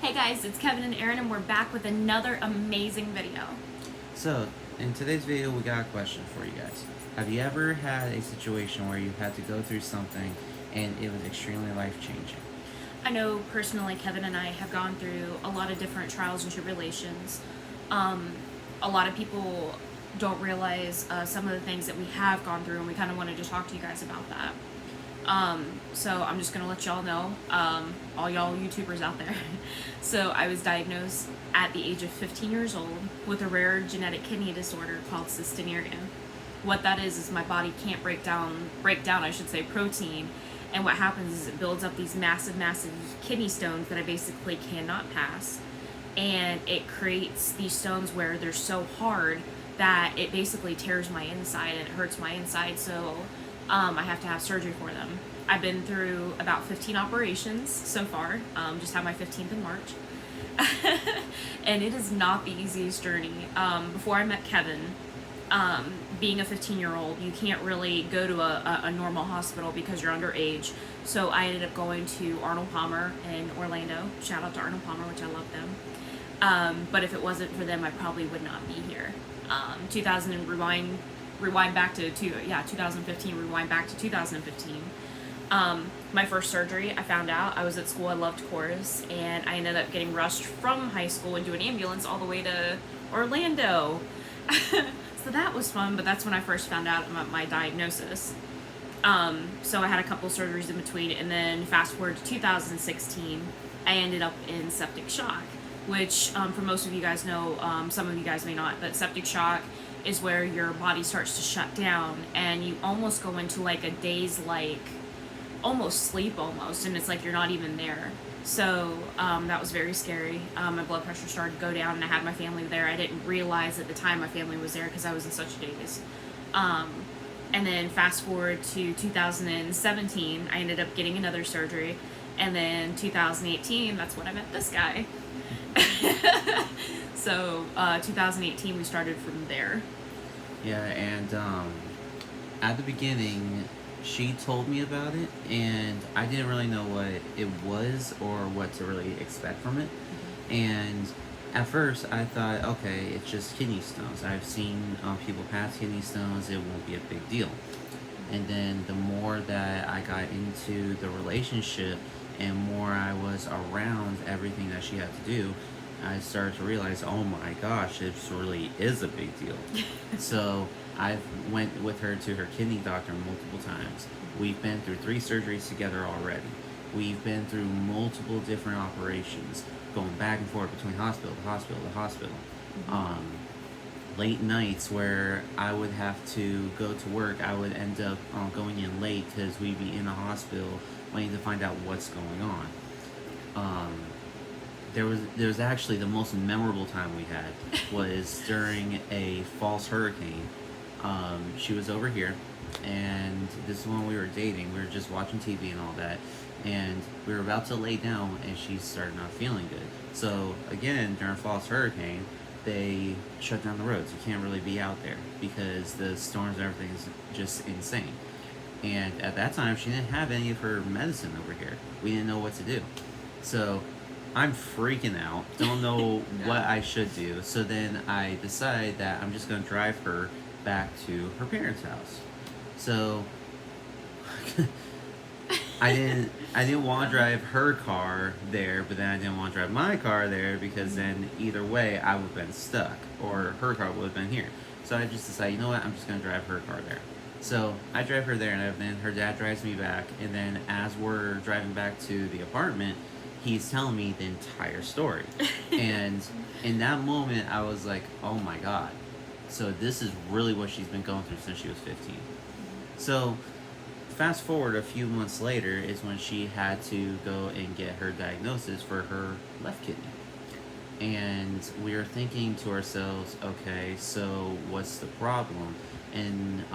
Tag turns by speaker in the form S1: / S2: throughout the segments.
S1: Hey guys, it's Kevin and Erin, and we're back with another amazing video.
S2: So, in today's video, we got a question for you guys. Have you ever had a situation where you had to go through something and it was extremely life-changing?
S1: I know personally Kevin and I have gone through a lot of different trials and tribulations. A lot of people don't realize some of the things that we have gone through, and we kind of wanted to talk to you guys about that. So I'm just going to let y'all know, all y'all YouTubers out there. So I was diagnosed at the age of 15 years old with a rare genetic kidney disorder called cystinuria. What that is my body can't break down, I should say, protein. And what happens is it builds up these massive kidney stones that I basically cannot pass. And it creates these stones where they're so hard that it basically tears my inside and it hurts my inside. So I have to have surgery for them. I've been through about 15 operations so far. Just had my 15th in March. And it is not the easiest journey. Before I met Kevin, being a 15-year-old, you can't really go to a normal hospital because you're underage. So I ended up going to Arnold Palmer in Orlando. Shout out to Arnold Palmer, which I love them. But if it wasn't for them, I probably would not be here. 2000 and rewind back to 2015, rewind back to 2015. My first surgery, I found out, I was at school, I loved chorus, and I ended up getting rushed from high school into an ambulance all the way to Orlando. So that was fun, but that's when I first found out about my diagnosis. So I had a couple surgeries in between, and then fast forward to 2016, I ended up in septic shock, which for most of you guys know, some of you guys may not, but septic shock is where your body starts to shut down and you almost go into like a daze, like almost sleep almost, and it's like you're not even there. So that was very scary. My blood pressure started to go down and I had my family there. I didn't realize at the time my family was there because I was in such a daze. And then fast forward to 2017, I ended up getting another surgery, and then 2018, that's when I met this guy. So 2018 we started from there.
S2: Yeah, and at the beginning, she told me about it, and I didn't really know what it was or what to really expect from it. And at first, I thought, okay, it's just kidney stones. I've seen people pass kidney stones, it won't be a big deal. And then the more that I got into the relationship and more I was around everything that she had to do, I started to realize, oh my gosh, this really is a big deal. So I've went with her to her kidney doctor multiple times. We've been through 3 surgeries together already. We've been through multiple different operations, going back and forth between hospital to hospital to hospital. Late nights where I would have to go to work, I would end up going in late because we'd be in the hospital waiting to find out what's going on. There was actually the most memorable time we had was during a false hurricane. She was over here, and this is when we were dating. We were just watching TV and all that, and we were about to lay down, and she started not feeling good. So again, during a false hurricane, they shut down the roads. You can't really be out there because the storms and everything is just insane. And at that time, she didn't have any of her medicine over here. We didn't know what to do. So I'm freaking out, don't know what I should do. So then I decide that I'm just going to drive her back to her parents' house. So I didn't want to drive her car there, but then I didn't want to drive my car there because then either way I would have been stuck or her car would have been here. So I just decided, you know what, I'm just going to drive her car there. So I drive her there, and then her dad drives me back, and then as we're driving back to the apartment, he's telling me the entire story. And in that moment, I was like, oh my god. So this is really what she's been going through since she was 15. So fast forward a few months later is when she had to go and get her diagnosis for her left kidney. And we were thinking to ourselves, okay, so what's the problem? And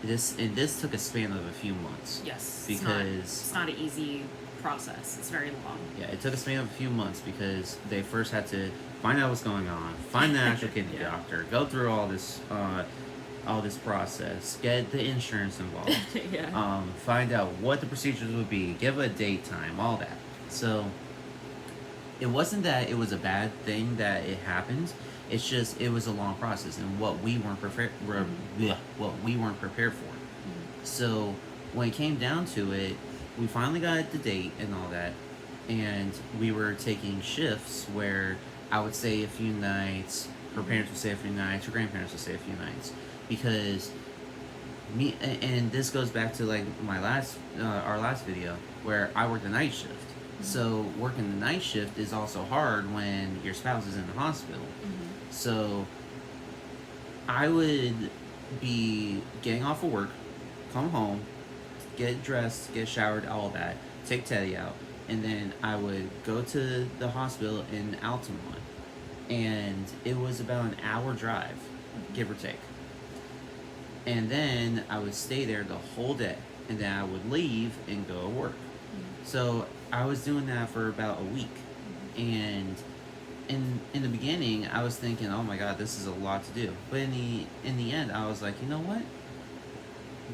S2: this took a span of a few months.
S1: Yes,
S2: because
S1: it's not an easy process. It's very long.
S2: Yeah, it took a span of a few months because they first had to find out what's going on, find the actual kidney doctor, go through all this process, get the insurance involved, find out what the procedures would be, give a date time, all that. So it wasn't that it was a bad thing that it happened. It's just it was a long process, and what we weren't prepared for.
S1: Mm-hmm.
S2: So when it came down to it, we finally got the date and all that, and we were taking shifts where I would stay a few nights, her parents would stay a few nights, her grandparents would stay a few nights, because and this goes back to like our last video where I worked the night shift.
S1: Mm-hmm.
S2: So working the night shift is also hard when your spouse is in the hospital.
S1: Mm-hmm.
S2: So I would be getting off of work, come home, get dressed, get showered, all that, take Teddy out, and then I would go to the hospital in Altamont, and it was about an hour drive, give or take. And then I would stay there the whole day, and then I would leave and go to work.
S1: Mm-hmm.
S2: So I was doing that for about a week, and in the beginning, I was thinking, oh my god, this is a lot to do. But in the end, I was like, you know what?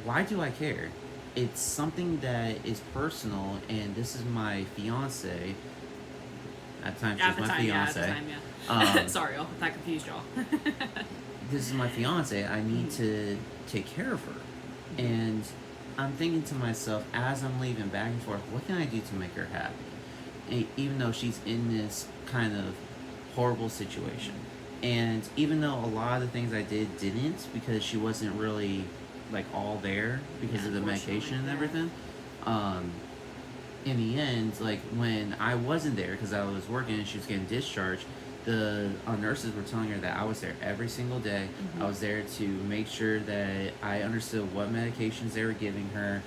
S2: Why do I care? It's something that is personal, and this is my fiance. At the time, she was my fiance.
S1: At the time, yeah. Sorry, y'all. That confused y'all.
S2: This is my fiance. I need to take care of her. And I'm thinking to myself, as I'm leaving back and forth, what can I do to make her happy? And even though she's in this kind of horrible situation. And even though a lot of the things I didn't, because she wasn't really like all there because of the medication and everything, in the end, like when I wasn't there because I was working and she was getting discharged, the nurses were telling her that I was there every single day.
S1: Mm-hmm.
S2: I was there to make sure that I understood what medications they were giving her,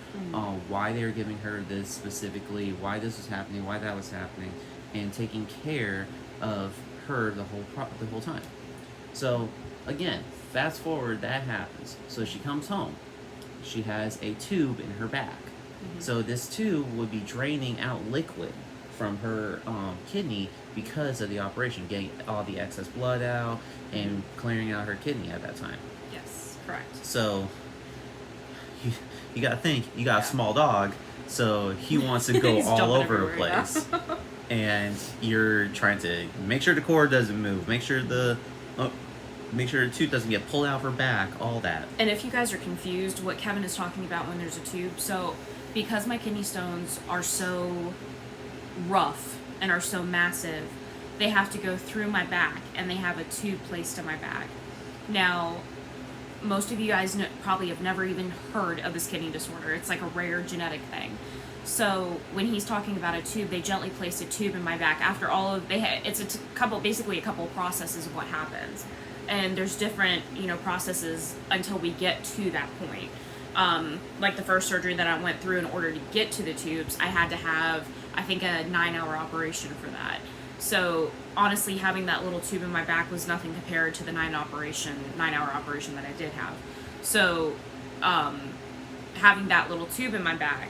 S2: why they were giving her this specifically, why this was happening, why that was happening, and taking care of her the whole time. So again, fast forward, that happens. So she comes home. She has a tube in her back. Mm-hmm. So this tube would be draining out liquid from her kidney because of the operation, getting all the excess blood out and clearing out her kidney at that time.
S1: Yes, correct.
S2: So you gotta think, you got a small dog, so he wants to go all over the place. And you're trying to make sure the cord doesn't move, make sure the tube doesn't get pulled out of her back, all that.
S1: And if you guys are confused, what Kevin is talking about when there's a tube, so because my kidney stones are so rough and are so massive, they have to go through my back, and they have a tube placed in my back. Now, most of you guys probably have never even heard of this kidney disorder. It's like a rare genetic thing. So when he's talking about a tube, they gently place a tube in my back. After all of it's basically a couple of processes of what happens, and there's different processes until we get to that point. Like the first surgery that I went through, in order to get to the tubes, I had to have, I think, a 9-hour operation for that. So honestly, having that little tube in my back was nothing compared to the 9-hour operation that I did have. So having that little tube in my back,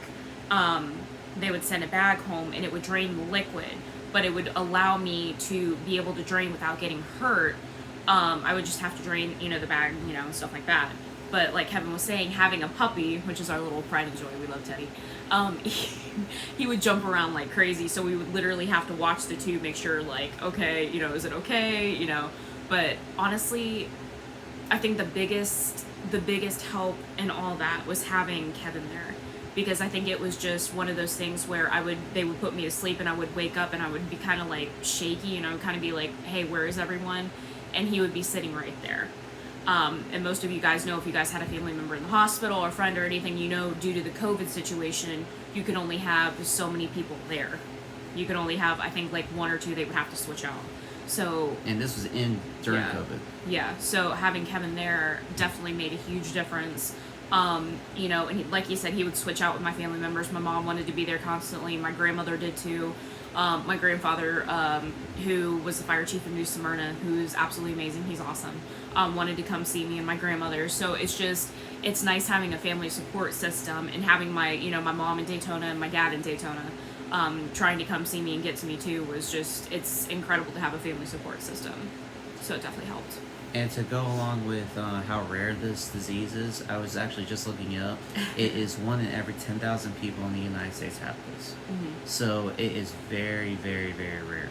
S1: they would send a bag home, and it would drain the liquid, but it would allow me to be able to drain without getting hurt. I would just have to drain, the bag, and stuff like that. But like Kevin was saying, having a puppy, which is our little pride and joy, we love Teddy, he would jump around like crazy, so we would literally have to watch the tube, make sure, like, okay, is it okay, But honestly, I think the biggest help in all that was having Kevin there. Because I think it was just one of those things where they would put me to sleep, and I would wake up, and I would be kind of like shaky, and I would kind of be like, hey, where is everyone? And he would be sitting right there. And most of you guys know, if you guys had a family member in the hospital or a friend or anything, due to the COVID situation, you could only have so many people there. You could only have, I think, like 1 or 2 they would have to switch out. So.
S2: And this was during COVID.
S1: Yeah. So having Kevin there definitely made a huge difference. And like he said, he would switch out with my family members. My mom wanted to be there constantly. My grandmother did too. My grandfather, who was the fire chief in New Smyrna, who's absolutely amazing, he's awesome, wanted to come see me, and my grandmother. So it's nice having a family support system, and having my mom in Daytona and my dad in Daytona, trying to come see me and get to me too, it's incredible to have a family support system. So it definitely helped.
S2: And to go along with how rare this disease is, I was actually just looking it up. It is 1 in every 10,000 people in the United States have this. Mm-hmm. So it is very, very, very rare.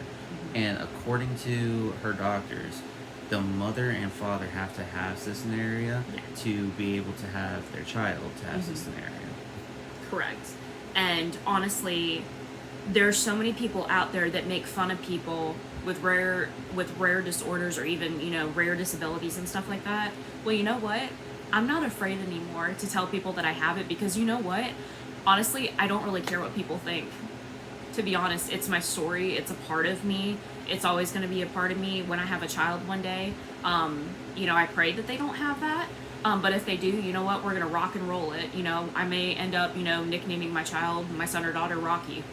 S2: And according to her doctors, the mother and father have to have cystinuria
S1: Yeah.
S2: to be able to have their child to have cystinuria.
S1: Correct. And honestly, there's so many people out there that make fun of people with rare disorders, or even, rare disabilities and stuff like that. Well, you know what? I'm not afraid anymore to tell people that I have it, because you know what? Honestly, I don't really care what people think. To be honest, it's my story. It's a part of me. It's always going to be a part of me. When I have a child one day, I pray that they don't have that. But if they do, you know what? We're going to rock and roll it. I may end up, nicknaming my child, my son or daughter, Rocky.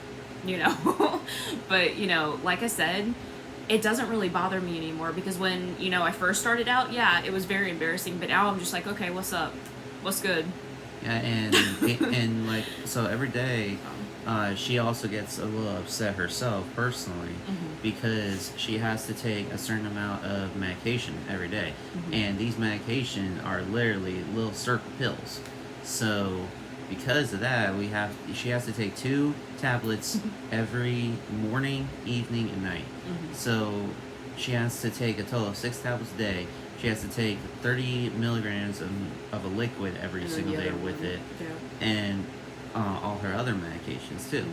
S1: But, like I said, it doesn't really bother me anymore, because when, I first started out, yeah, it was very embarrassing. But now I'm just like, okay, what's up? What's good?
S2: Yeah, and like, so every day, she also gets a little upset herself personally, because she has to take a certain amount of medication every day, and these medication are literally little circle pills. So because of that, she has to take 2 tablets every morning, evening, and night. So she has to take a total of 6 tablets a day. She has to take 30 milligrams of a liquid every single day with it, and all her other medications too.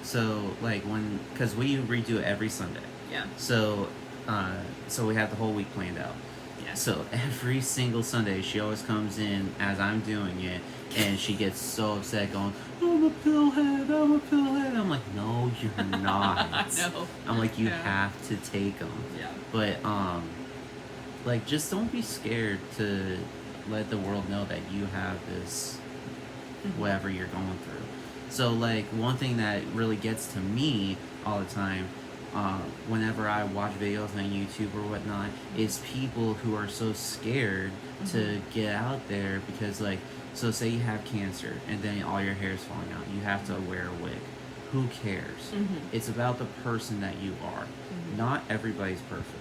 S2: So like because we redo it every Sunday.
S1: Yeah.
S2: So we have the whole week planned out.
S1: Yeah.
S2: So every single Sunday, she always comes in as I'm doing it, and she gets so upset, going, "I'm a pillhead, I'm a pillhead." I'm like, "No, you're not."
S1: No.
S2: I'm like, "You have to take them."
S1: Yeah.
S2: But like, just don't be scared to let the world know that you have this, whatever you're going through. So like, one thing that really gets to me all the time, whenever I watch videos on YouTube or whatnot, is people who are so scared to get out there, because like, so say you have cancer and then all your hair is falling out, you have to wear a wig. Who cares? It's about the person that you are. Not everybody's perfect.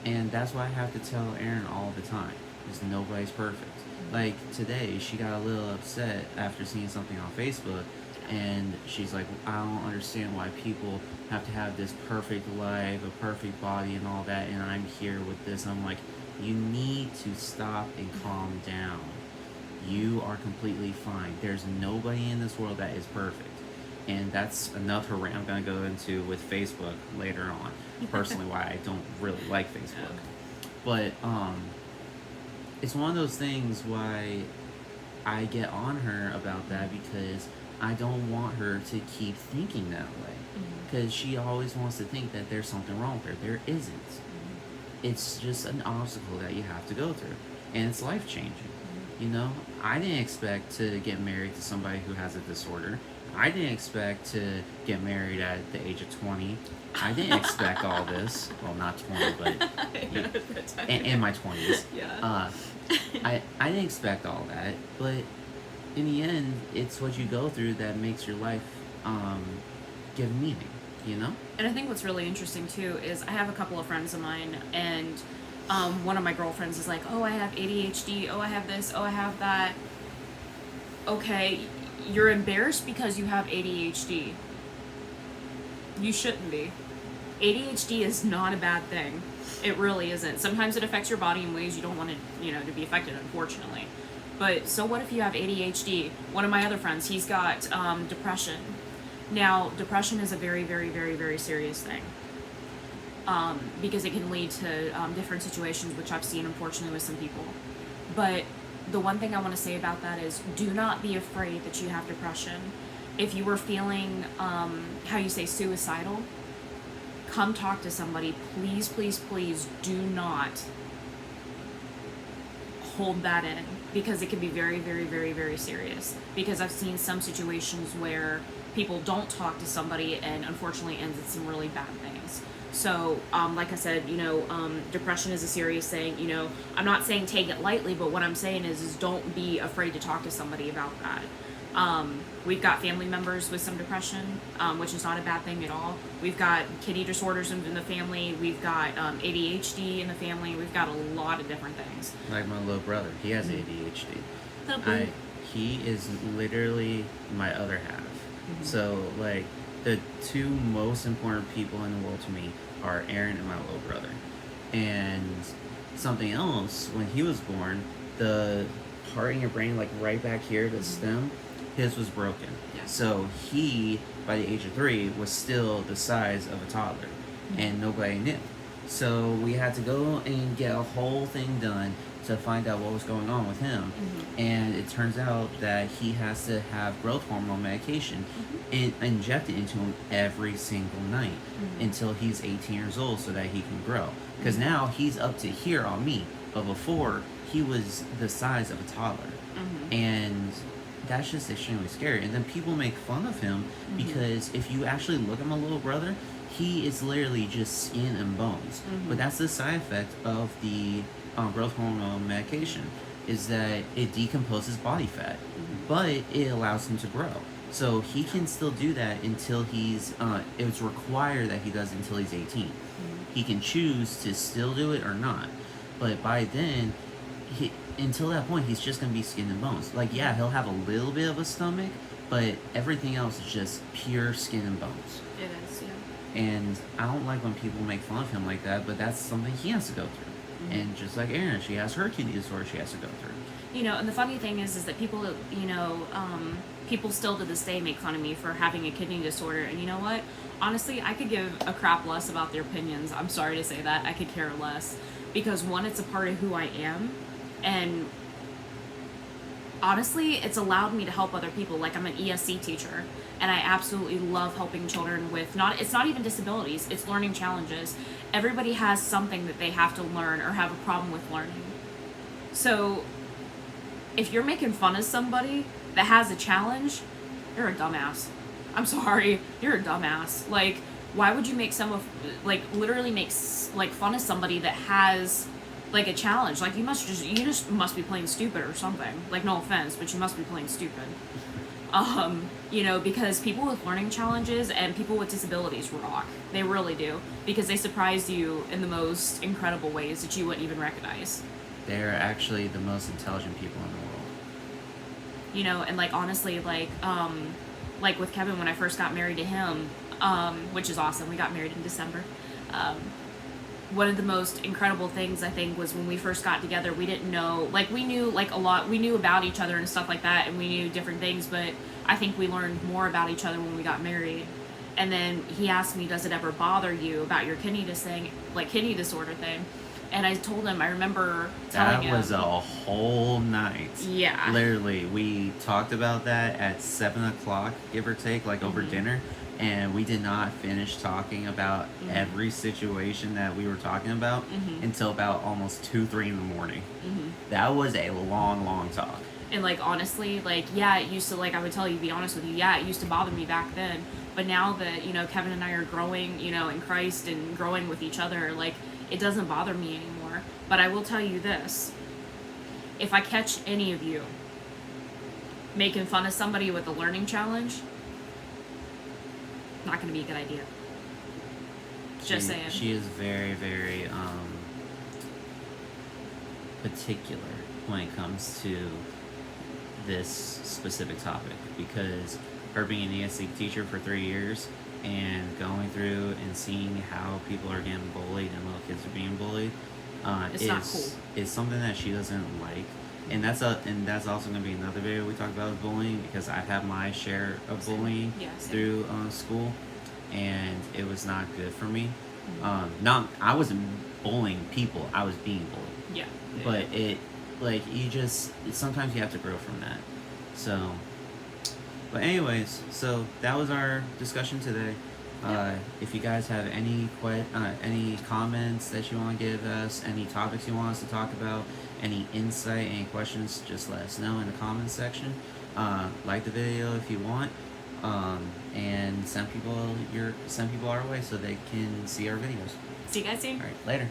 S2: And that's why I have to tell Eryn all the time, is nobody's perfect. Like today, she got a little upset after seeing something on Facebook, and she's like, "I don't understand why people have to have this perfect life, a perfect body and all that, and I'm here with this." I'm like, you need to stop and calm down. You are completely fine. There's nobody in this world that is perfect. And that's another rant I'm going to go into with Facebook later on. Personally, why I don't really like Facebook. But it's one of those things why I get on her about that, because I don't want her to keep thinking that way. Because she always wants to think that there's something wrong with her. There isn't. It's just an obstacle that you have to go through. And it's life-changing. I didn't expect to get married to somebody who has a disorder. I didn't expect to get married at the age of 20. I didn't expect all this. Well, not 20, but in my 20s.
S1: Yeah.
S2: I didn't expect all that, but in the end, it's what you go through that makes your life give meaning,
S1: And I think what's really interesting too is I have a couple of friends of mine, and one of my girlfriends is like, "Oh, I have ADHD. Oh, I have this. Oh, I have that." Okay, you're embarrassed because you have ADHD. You shouldn't be. ADHD is not a bad thing. It really isn't. Sometimes it affects your body in ways you don't want it, to be affected, unfortunately. But so what if you have ADHD? One of my other friends, he's got depression. Now, depression is a very, very, very, very serious thing. Because it can lead to different situations, which I've seen, unfortunately, with some people. But the one thing I want to say about that is, do not be afraid that you have depression. If you were feeling, how you say, suicidal, come talk to somebody. Please, please, please do not hold that in, because it can be very, very, very, very serious. Because I've seen some situations where people don't talk to somebody, and unfortunately ends in some really bad things. So, like I said, depression is a serious thing. I'm not saying take it lightly, but what I'm saying is don't be afraid to talk to somebody about that. We've got family members with some depression, which is not a bad thing at all. We've got kidney disorders in the family. We've got ADHD in the family. We've got a lot of different things.
S2: Like my little brother, he has ADHD. He is literally my other half. So, like, the two most important people in the world to me are Aaron and my little brother. And something else, when he was born, the part in your brain, like right back here, the stem, his was broken.
S1: Yeah.
S2: So he, by the age of 3, was still the size of a toddler, and nobody knew. So we had to go and get a whole thing done to find out what was going on with him. And it turns out that he has to have growth hormone medication injected into him every single night until he's 18 years old so that he can grow. Because now he's up to here on me, but before he was the size of a toddler. And that's just extremely scary. And then people make fun of him because if you actually look at my little brother, he is literally just skin and bones. But that's the side effect of the growth hormone medication, is that it decomposes body fat, but it allows him to grow. So he can still do that until he's, it's required that he does until he's 18. He can choose to still do it or not. But by then, until that point, he's just going to be skin and bones. Like, yeah, he'll have a little bit of a stomach, but everything else is just pure skin and bones.
S1: It is, yeah.
S2: And I don't like when people make fun of him like that, but that's something he has to go through. And just like Erin, she has her kidney disorder she has to go through.
S1: You know, and the funny thing is that people, you know, people still to this day make fun of me for having a kidney disorder. And you know what? Honestly, I could give a crap less about their opinions. I'm sorry to say that. I could care less. Because one, it's a part of who I am. And honestly, it's allowed me to help other people. Like, I'm an ESC teacher, and I absolutely love helping children with it's not even disabilities, it's learning challenges. Everybody has something that they have to learn or have a problem with learning. So if you're making fun of somebody that has a challenge, you're a dumbass. I'm sorry, you're a dumbass. Like, why would you make literally make like fun of somebody that has like a challenge? Like, you just must be playing stupid or something. Like, no offense, but you must be playing stupid. You know, because people with learning challenges and people with disabilities rock. They really do. Because they surprise you in the most incredible ways that you wouldn't even recognize.
S2: They're actually the most intelligent people in the world.
S1: You know, and like, honestly, like with Kevin, when I first got married to him, which is awesome. We got married in December. One of the most incredible things, I think, was when we first got together, we didn't know, like, we knew, like, a lot, we knew about each other and stuff like that, and we knew different things, but I think we learned more about each other when we got married. And then he asked me, does it ever bother you about your kidney disorder thing? And I told him, I remember telling him.
S2: That was a whole night.
S1: Yeah.
S2: Literally, we talked about that at 7 o'clock, give or take, like over dinner. And we did not finish talking about every situation that we were talking about until about almost 2-3 in the morning. That was a long, long talk.
S1: And like, honestly, like, yeah, it used to, like, I would tell you, be honest with you, yeah, it used to bother me back then. But now that, you know, Kevin and I are growing, you know, in Christ and growing with each other, like, it doesn't bother me anymore. But I will tell you this. If I catch any of you making fun of somebody with a learning challenge, not going to be a good idea. Just saying.
S2: She is very, very particular when it comes to this specific topic, because her being an ESC teacher for 3 years and going through and seeing how people are getting bullied and little kids are being bullied,
S1: it's not cool.
S2: It's something that she doesn't like. And that's also going to be another video we talk about bullying, because I've had my share of bullying through school, and it was not good for me. I wasn't bullying people, I was being bullied.
S1: Yeah.
S2: But sometimes you have to grow from that. So, but anyways, so that was our discussion today. If you guys have any comments that you want to give us, any topics you want us to talk about, any insight, any questions, just let us know in the comments section. Like the video if you want, and send people our way so they can see our videos.
S1: See you guys soon.
S2: All right, later.